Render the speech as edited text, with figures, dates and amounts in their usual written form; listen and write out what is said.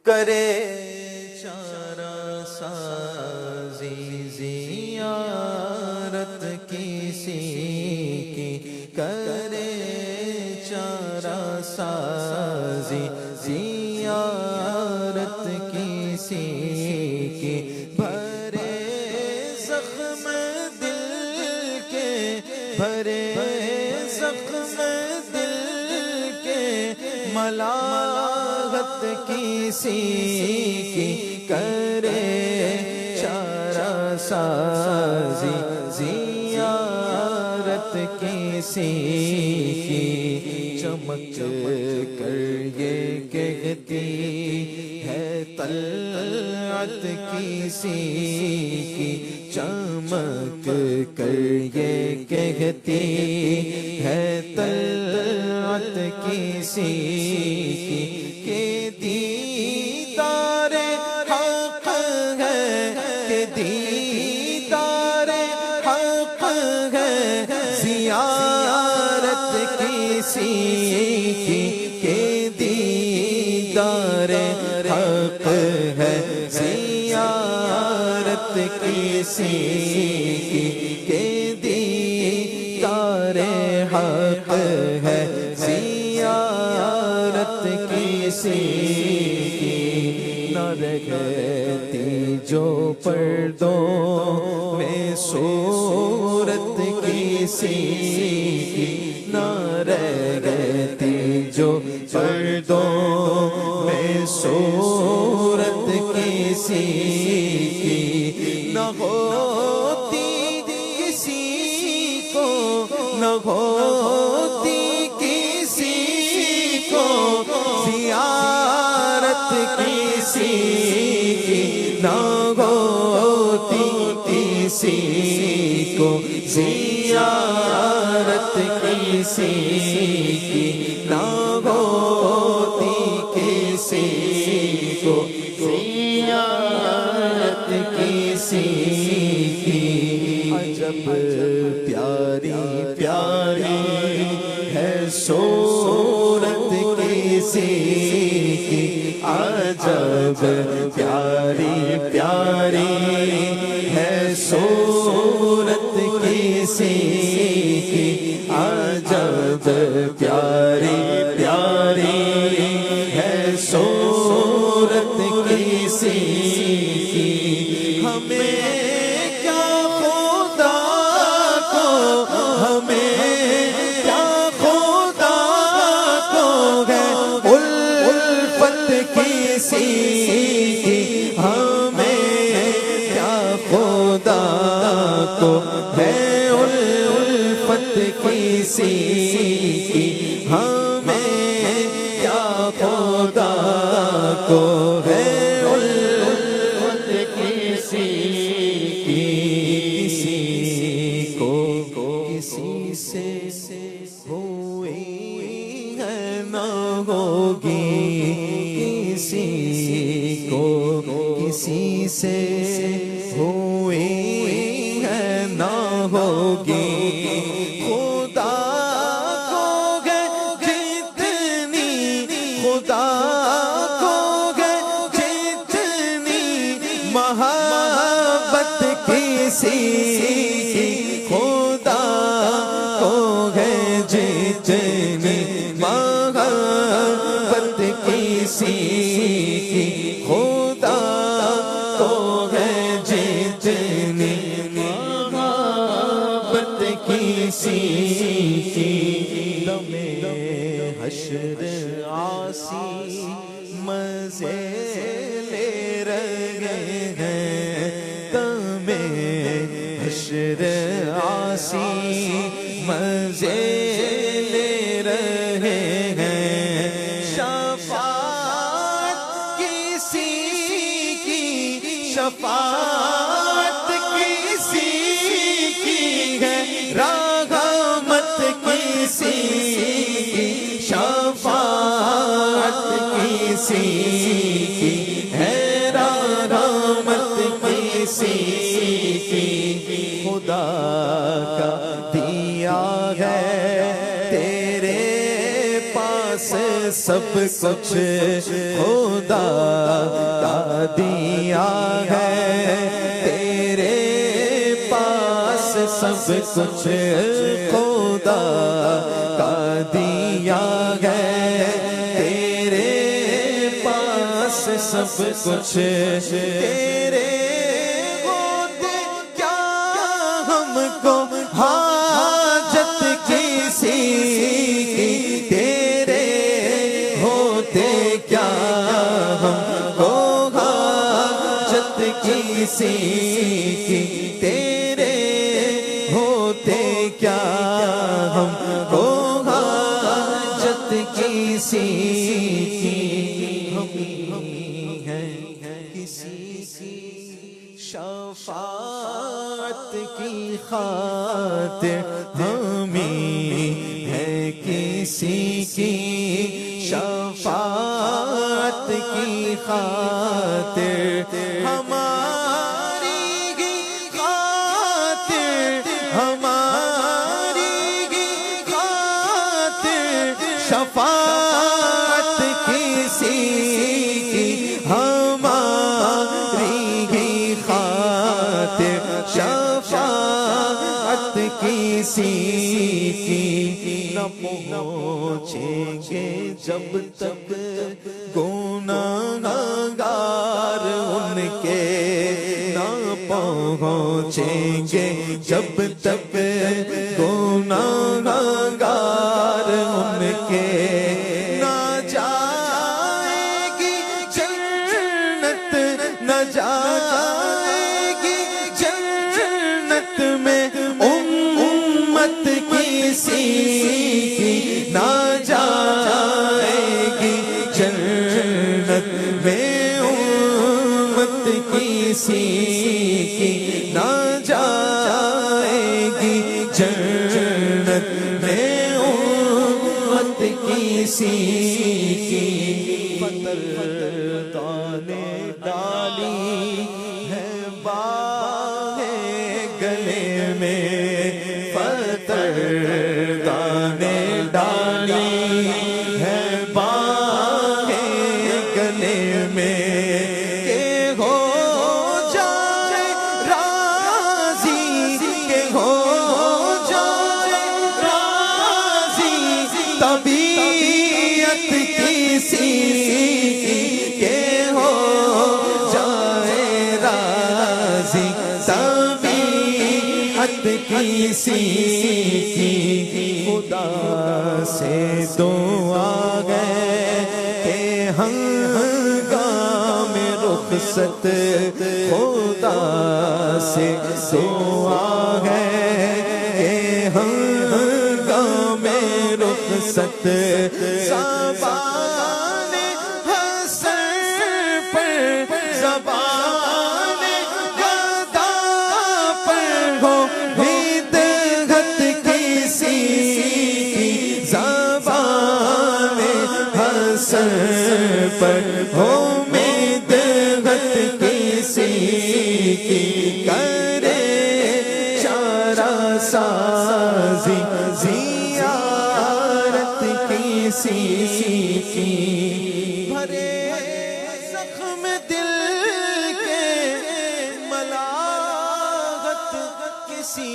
کرے چارہ سازی زیارت کسی کی، کرے چارہ سازی زیارت کسی کی، بھرے زخم دل کے، بھرے زخم دل کے، ملاحت کسی کی، کرے چارہ سازی زیارت کسی کی، چمک کر یہ کہتی ہے طلعت کسی کی، چمک کر یہ کہتی ہے طلعت کسی کی، کہ دیدار حق ہے، کہ دیدار حق ہے، زیارت کسی کی، کہ دیدار حق ہے، زیارت کسی کی، کہ دیدار حق ہے، زیارت کسی کی، نہ رہتی جو پردوں میں صورت کسی کی، نہ رہتی جو پردوں میں صورت کسی کی، نہ ہوتی کسی کو، نہ ہوتی کسی کو زیارت کسی کی، نہ ہوتی کسی کو زیارت کسی کی، نہ ہوتی کسی کو زیارت کسی کی، عجب پیاری پیاری ہے صورت کسی کی، عجب پیاری پیاری ہے صورت کسی کی، عجب پیاری پیاری ہے صورت کسی کی، ہمیں کیا خدا کو، ہمیں کیا خدا کو ہے الفت کسی کی، ہمیں کیا خدا کو ہے الفت کسی کی، ہمیں کیا خدا کو ہے الفت کسی کی، کسی کو کسی سے ہوئی ہے نہ ہوگی، کسی کو کسی سے ہوئی ہے نہ ہوگی، خدا کو ہے جتنی، خدا کو ہے جتنی محبت کسی کی، خدا کو ہے جتنی محبت کسی کی، خدا کو ہے جتنی محبت کسی کی، دم حشر عاصی مزے لے رہے ہیں، دم حشر عاصی مزے لے رہے ہیں، شفاعت کسی کی، شفاعت کسی کی ہے، رحمت کسی کی، شفاعت کسی کی ہے، رحمت کسی کی، خدا کا دیا ہے تیرے پاس سب کچھ، خدا دیا ہے تیرے پاس سب کچھ خدا کا دیا ہے تیرے پاس سب کچھ تیرے ہوتے کیا ہم کو حاجت کسی کی تیرے ہوتے کیا ہم کو حاجت کسی کی تیرے ہوتے کیا ہم کو حاجت کسی کی ہم ہیں کسی کی شفاعت کی خاطر ہمیں ہے کسی کی شفاعت کی خاطر ہماری ہی خاطر ہماری ہی خاطر شفاعت کسی کی ہماری ہی خاطر شفاعت کسی کی نہ پہنچیں گے جب تک گناہگار ان کے نہ پہنچیں گے جب تک گناہگار ان کے نہ جائے گی جنت نہ جائے گی جنت میں امت کسی کی نہ جائے گی جنت میں امت کسی کی نہ جائے گی جنت میں امت کسی کی پتر دانے ڈالی ہے باہ گلے میں پتر دانے ڈالی ہے باہ گلے میں کہ ہو جائے راضی کہ ہو جائے راضی طبیعت کسی کی کہ ہو جائے راضی طبیعت کسی کی خدا سے دعا ہے کہ ہنگام رخصت خدا سے دعا ہے کہ ہنگام رخصت زبان حسن پر زبان گدا پر ہو بدعت کسی کی زبان حسن پر ہو بدعت کسی کی کرے چارہ سازی زیارت کسی کی بھرے زخم دل کے ملاحت کسی